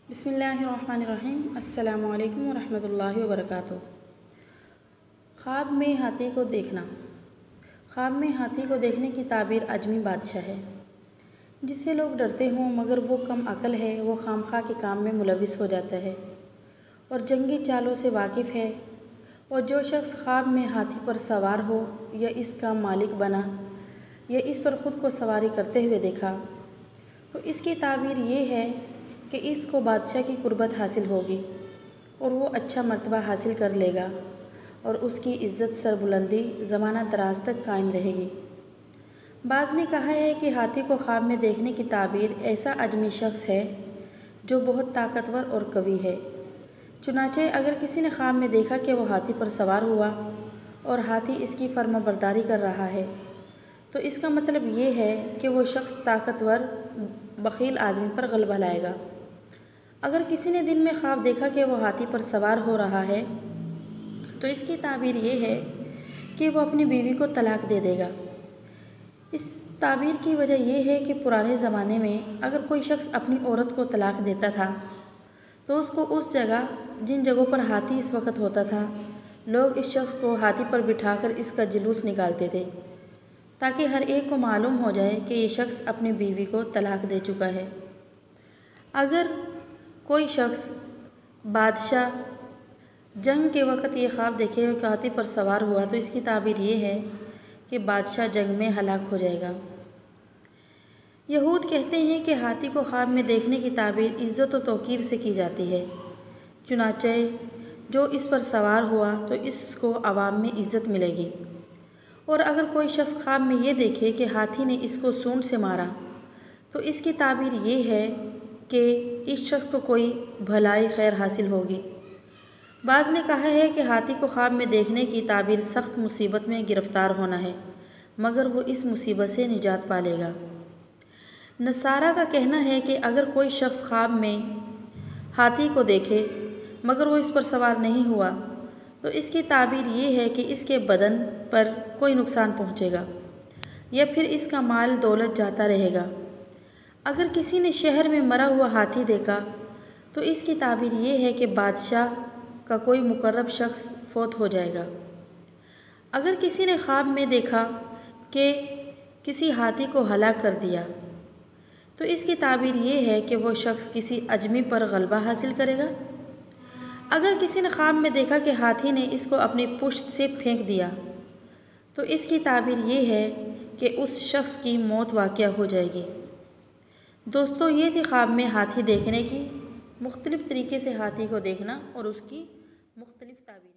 بسم اللہ الرحمن الرحیم۔ السلام علیکم ورحمۃ اللہ وبرکاتہ۔ خواب میں ہاتھی کو دیکھنا۔ خواب میں ہاتھی کو دیکھنے کی تعبیر اجمی بادشاہ ہے، جس سے لوگ ڈرتے ہوں مگر وہ کم عقل ہے۔ وہ خامخواہ کے کام میں ملوث ہو جاتا ہے اور جنگی چالوں سے واقف ہے، اور جو شخص خواب میں ہاتھی پر سوار ہو یا اس کا مالک بنا یا اس پر خود کو سواری کرتے ہوئے دیکھا تو اس کی تعبیر یہ ہے کہ اس کو بادشاہ کی قربت حاصل ہوگی اور وہ اچھا مرتبہ حاصل کر لے گا اور اس کی عزت سربلندی زمانہ دراز تک قائم رہے گی۔ بعض نے کہا ہے کہ ہاتھی کو خواب میں دیکھنے کی تعبیر ایسا اجمی شخص ہے جو بہت طاقتور اور قوی ہے۔ چنانچہ اگر کسی نے خواب میں دیکھا کہ وہ ہاتھی پر سوار ہوا اور ہاتھی اس کی فرما برداری کر رہا ہے تو اس کا مطلب یہ ہے کہ وہ شخص طاقتور بخیل آدمی پر غلبہ لائے گا۔ اگر کسی نے دن میں خواب دیکھا کہ وہ ہاتھی پر سوار ہو رہا ہے تو اس کی تعبیر یہ ہے کہ وہ اپنی بیوی کو طلاق دے دے گا۔ اس تعبیر کی وجہ یہ ہے کہ پرانے زمانے میں اگر کوئی شخص اپنی عورت کو طلاق دیتا تھا تو اس کو اس جگہ جن جگہوں پر ہاتھی اس وقت ہوتا تھا لوگ اس شخص کو ہاتھی پر بٹھا کر اس کا جلوس نکالتے تھے تاکہ ہر ایک کو معلوم ہو جائے کہ یہ شخص اپنی بیوی کو طلاق دے چکا ہے۔ اگر کوئی شخص بادشاہ جنگ کے وقت یہ خواب دیکھے کہ ہاتھی پر سوار ہوا تو اس کی تعبیر یہ ہے کہ بادشاہ جنگ میں ہلاک ہو جائے گا۔ یہود کہتے ہیں کہ ہاتھی کو خواب میں دیکھنے کی تعبیر عزت و توقیر سے کی جاتی ہے، چنانچہ جو اس پر سوار ہوا تو اس کو عوام میں عزت ملے گی۔ اور اگر کوئی شخص خواب میں یہ دیکھے کہ ہاتھی نے اس کو سونڈ سے مارا تو اس کی تعبیر یہ ہے کہ اس شخص کو کوئی بھلائی خیر حاصل ہوگی۔ بعض نے کہا ہے کہ ہاتھی کو خواب میں دیکھنے کی تعبیر سخت مصیبت میں گرفتار ہونا ہے مگر وہ اس مصیبت سے نجات پا لے گا۔ نصارہ کا کہنا ہے کہ اگر کوئی شخص خواب میں ہاتھی کو دیکھے مگر وہ اس پر سوار نہیں ہوا تو اس کی تعبیر یہ ہے کہ اس کے بدن پر کوئی نقصان پہنچے گا یا پھر اس کا مال دولت جاتا رہے گا۔ اگر کسی نے شہر میں مرا ہوا ہاتھی دیکھا تو اس کی تعبیر یہ ہے کہ بادشاہ کا کوئی مقرب شخص فوت ہو جائے گا۔ اگر کسی نے خواب میں دیکھا کہ کسی ہاتھی کو ہلاک کر دیا تو اس کی تعبیر یہ ہے کہ وہ شخص کسی اجمی پر غلبہ حاصل کرے گا۔ اگر کسی نے خواب میں دیکھا کہ ہاتھی نے اس کو اپنی پشت سے پھینک دیا تو اس کی تعبیر یہ ہے کہ اس شخص کی موت واقع ہو جائے گی۔ دوستو، یہ تھی خواب میں ہاتھی دیکھنے کی مختلف طریقے سے ہاتھی کو دیکھنا اور اس کی مختلف تعبیریں۔